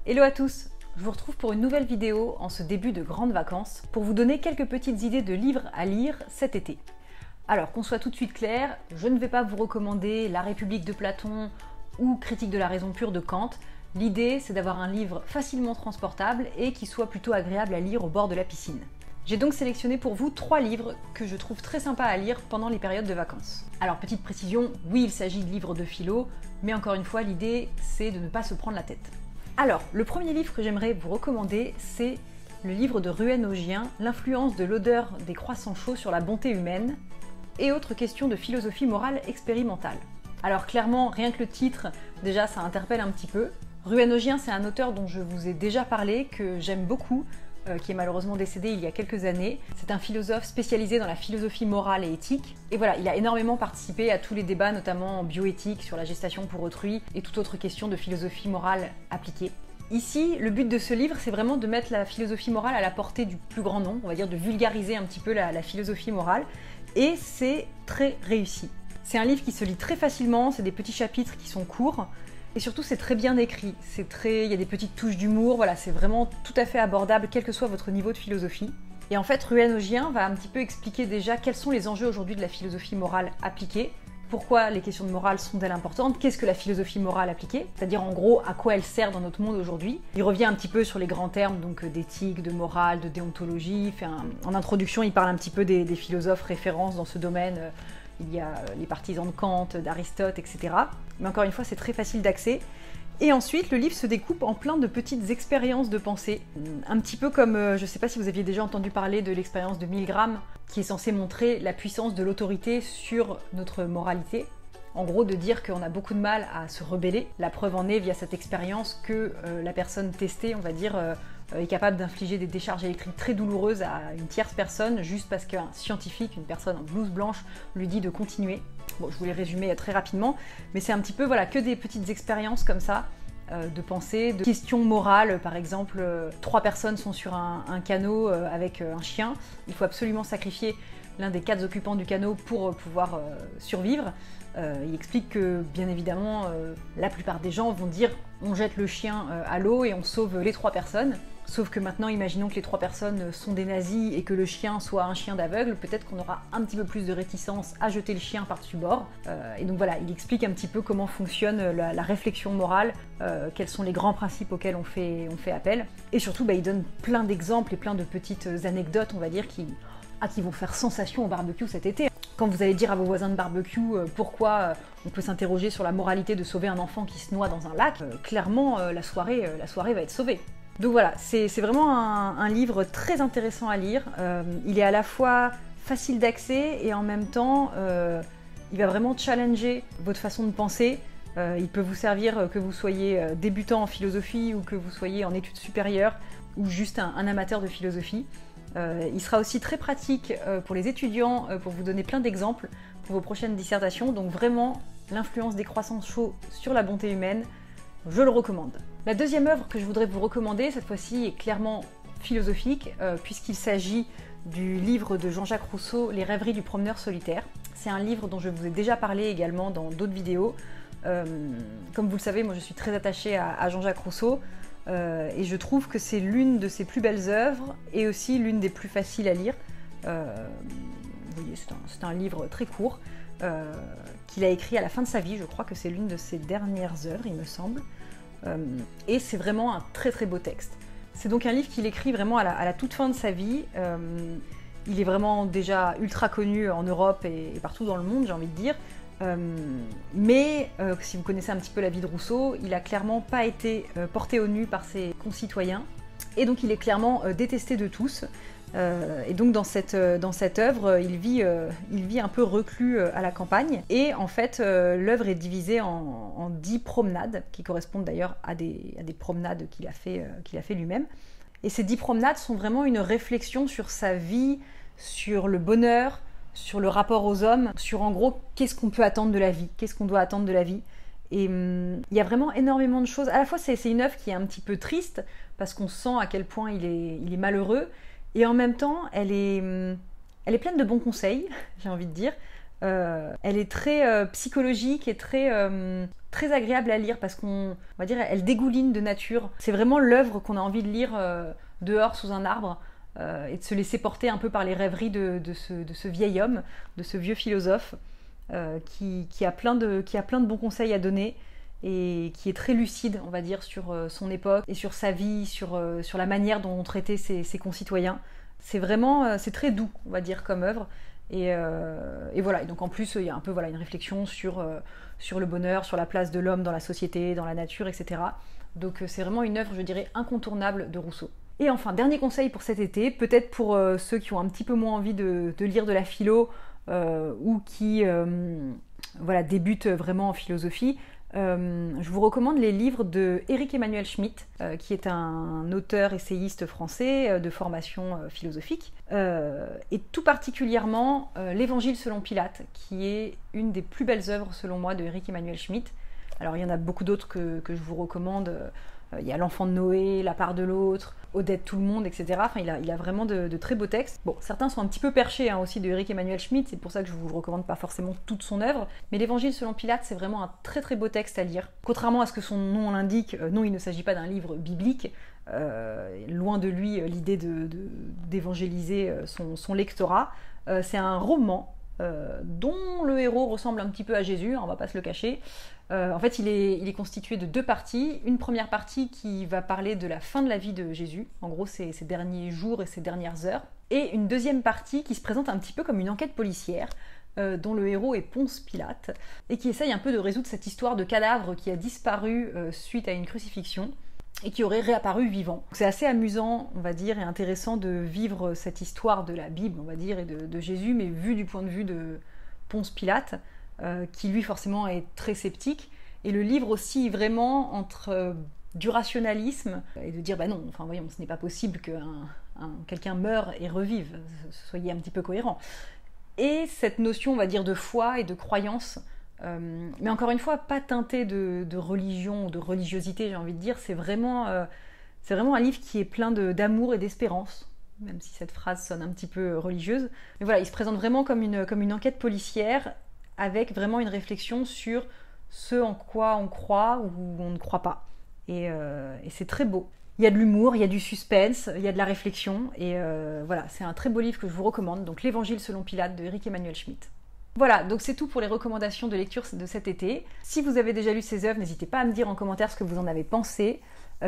Hello à tous! Je vous retrouve pour une nouvelle vidéo en ce début de grandes vacances pour vous donner quelques petites idées de livres à lire cet été. Alors qu'on soit tout de suite clair, je ne vais pas vous recommander La République de Platon ou Critique de la raison pure de Kant. L'idée c'est d'avoir un livre facilement transportable et qui soit plutôt agréable à lire au bord de la piscine. J'ai donc sélectionné pour vous 3 livres que je trouve très sympas à lire pendant les périodes de vacances. Alors petite précision, oui il s'agit de livres de philo, mais encore une fois l'idée c'est de ne pas se prendre la tête. Alors, le premier livre que j'aimerais vous recommander, c'est le livre de Ruyen Augien, L'influence de l'odeur des croissants chauds sur la bonté humaine et autres questions de philosophie morale expérimentale. Alors clairement, rien que le titre, déjà ça interpelle un petit peu. Ruyen Augien, c'est un auteur dont je vous ai déjà parlé, que j'aime beaucoup, qui est malheureusement décédé il y a quelques années. C'est un philosophe spécialisé dans la philosophie morale et éthique. Et voilà, il a énormément participé à tous les débats, notamment en bioéthique, sur la gestation pour autrui et toute autre question de philosophie morale appliquée. Ici, le but de ce livre, c'est vraiment de mettre la philosophie morale à la portée du plus grand nombre, on va dire de vulgariser un petit peu la philosophie morale, et c'est très réussi. C'est un livre qui se lit très facilement, c'est des petits chapitres qui sont courts, et surtout c'est très bien écrit, il y a des petites touches d'humour, voilà, c'est vraiment tout à fait abordable quel que soit votre niveau de philosophie. Et en fait, Ruyen Augien va un petit peu expliquer déjà quels sont les enjeux aujourd'hui de la philosophie morale appliquée, pourquoi les questions de morale sont-elles importantes, qu'est-ce que la philosophie morale appliquée, c'est-à-dire en gros à quoi elle sert dans notre monde aujourd'hui. Il revient un petit peu sur les grands termes donc d'éthique, de morale, de déontologie, en introduction il parle un petit peu des philosophes références dans ce domaine. Il y a les partisans de Kant, d'Aristote, etc. Mais encore une fois, c'est très facile d'accès. Et ensuite, le livre se découpe en plein de petites expériences de pensée. Un petit peu comme, je ne sais pas si vous aviez déjà entendu parler de l'expérience de Milgram, qui est censée montrer la puissance de l'autorité sur notre moralité. En gros, de dire qu'on a beaucoup de mal à se rebeller. La preuve en est, via cette expérience, que la personne testée, on va dire, est capable d'infliger des décharges électriques très douloureuses à une tierce personne, juste parce qu'un scientifique, une personne en blouse blanche, lui dit de continuer. Bon, je vous l'ai résumé très rapidement, mais c'est un petit peu, voilà, que des petites expériences comme ça, de pensée, de questions morales. Par exemple, 3 personnes sont sur un canot avec un chien, il faut absolument sacrifier l'un des 4 occupants du canot pour pouvoir survivre. Il explique que, bien évidemment, la plupart des gens vont dire on jette le chien à l'eau et on sauve les 3 personnes. Sauf que maintenant, imaginons que les 3 personnes sont des nazis et que le chien soit un chien d'aveugle, peut-être qu'on aura un petit peu plus de réticence à jeter le chien par-dessus bord. Et donc voilà, il explique un petit peu comment fonctionne la réflexion morale, quels sont les grands principes auxquels on fait appel. Et surtout, il donne plein d'exemples et plein de petites anecdotes, on va dire, qui vont faire sensation au barbecue cet été. Quand vous allez dire à vos voisins de barbecue pourquoi on peut s'interroger sur la moralité de sauver un enfant qui se noie dans un lac, clairement la soirée va être sauvée. Donc voilà, c'est vraiment un livre très intéressant à lire. Il est à la fois facile d'accès et en même temps il va vraiment challenger votre façon de penser. Il peut vous servir que vous soyez débutant en philosophie ou que vous soyez en études supérieures ou juste un amateur de philosophie. Il sera aussi très pratique pour les étudiants, pour vous donner plein d'exemples pour vos prochaines dissertations. Donc vraiment, l'influence des croissants chauds sur la bonté humaine, je le recommande. La deuxième œuvre que je voudrais vous recommander, cette fois-ci, est clairement philosophique, puisqu'il s'agit du livre de Jean-Jacques Rousseau, Les rêveries du promeneur solitaire. C'est un livre dont je vous ai déjà parlé également dans d'autres vidéos. Comme vous le savez, moi je suis très attachée à Jean-Jacques Rousseau. Et je trouve que c'est l'une de ses plus belles œuvres et aussi l'une des plus faciles à lire. Vous voyez, c'est un livre très court qu'il a écrit à la fin de sa vie. Je crois que c'est l'une de ses dernières œuvres, il me semble. Et c'est vraiment un très très beau texte. C'est donc un livre qu'il écrit vraiment à la toute fin de sa vie. Il est vraiment déjà ultra connu en Europe et partout dans le monde, j'ai envie de dire. Mais si vous connaissez un petit peu la vie de Rousseau, il a clairement pas été porté au nu par ses concitoyens et donc il est clairement détesté de tous. Et donc dans cette œuvre, il vit un peu reclus à la campagne et en fait l'œuvre est divisée en 10 promenades qui correspondent d'ailleurs à des promenades qu'il a fait lui-même. Et ces 10 promenades sont vraiment une réflexion sur sa vie, sur le bonheur, sur le rapport aux hommes, sur en gros qu'est-ce qu'on peut attendre de la vie, qu'est-ce qu'on doit attendre de la vie. Et il y a vraiment énormément de choses. À la fois c'est une œuvre qui est un petit peu triste parce qu'on sent à quel point il est malheureux et en même temps elle est pleine de bons conseils, j'ai envie de dire. Elle est très psychologique et très agréable à lire parce qu'on va dire elle dégouline de nature. C'est vraiment l'œuvre qu'on a envie de lire dehors sous un arbre et de se laisser porter un peu par les rêveries de ce vieil homme, de ce vieux philosophe qui a plein de bons conseils à donner et qui est très lucide, on va dire, sur son époque et sur sa vie, sur la manière dont on traitait ses concitoyens. C'est vraiment, c'est très doux, on va dire, comme œuvre. Et voilà, et donc en plus il y a un peu une réflexion sur le bonheur, sur la place de l'homme dans la société, dans la nature, etc. Donc c'est vraiment une œuvre, je dirais, incontournable de Rousseau. Et enfin, dernier conseil pour cet été, peut-être pour ceux qui ont un petit peu moins envie de lire de la philo ou qui débutent vraiment en philosophie, je vous recommande les livres de Éric Emmanuel Schmitt, qui est un auteur essayiste français de formation philosophique, et tout particulièrement l'Évangile selon Pilate, qui est une des plus belles œuvres selon moi de Éric Emmanuel Schmitt. Alors il y en a beaucoup d'autres que je vous recommande. Il y a L'Enfant de Noé, La part de l'autre, Odette tout le monde, etc. Enfin, il a vraiment de très beaux textes. Bon, certains sont un petit peu perchés aussi de Éric Emmanuel Schmitt, c'est pour ça que je vous recommande pas forcément toute son œuvre. Mais l'Évangile selon Pilate, c'est vraiment un très très beau texte à lire. Contrairement à ce que son nom l'indique, non, il ne s'agit pas d'un livre biblique. Loin de lui l'idée d'évangéliser son lectorat. C'est un roman dont le héros ressemble un petit peu à Jésus, on va pas se le cacher. En fait, il est constitué de deux parties. Une première partie qui va parler de la fin de la vie de Jésus, en gros ses derniers jours et ses dernières heures. Et une deuxième partie qui se présente un petit peu comme une enquête policière, dont le héros est Ponce Pilate, et qui essaye un peu de résoudre cette histoire de cadavre qui a disparu suite à une crucifixion, et qui aurait réapparu vivant. C'est assez amusant, on va dire, et intéressant de vivre cette histoire de la Bible, on va dire, et de Jésus, mais vu du point de vue de Ponce Pilate, qui lui forcément est très sceptique, et le livre aussi vraiment entre du rationalisme et de dire bah non, enfin voyons, ce n'est pas possible que quelqu'un meure et revive, soyez un petit peu cohérent. Et cette notion, on va dire, de foi et de croyance, mais encore une fois, pas teintée de religion ou de religiosité, j'ai envie de dire, c'est vraiment un livre qui est plein d'amour et d'espérance, même si cette phrase sonne un petit peu religieuse. Mais voilà, il se présente vraiment comme une enquête policière, avec vraiment une réflexion sur ce en quoi on croit ou on ne croit pas. Et c'est très beau. Il y a de l'humour, il y a du suspense, il y a de la réflexion, et voilà, c'est un très beau livre que je vous recommande, donc L'Évangile selon Pilate de Éric Emmanuel Schmitt. Voilà, donc c'est tout pour les recommandations de lecture de cet été. Si vous avez déjà lu ces œuvres, n'hésitez pas à me dire en commentaire ce que vous en avez pensé.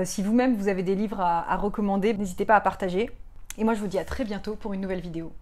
Si vous-même vous avez des livres à recommander, n'hésitez pas à partager. Et moi je vous dis à très bientôt pour une nouvelle vidéo.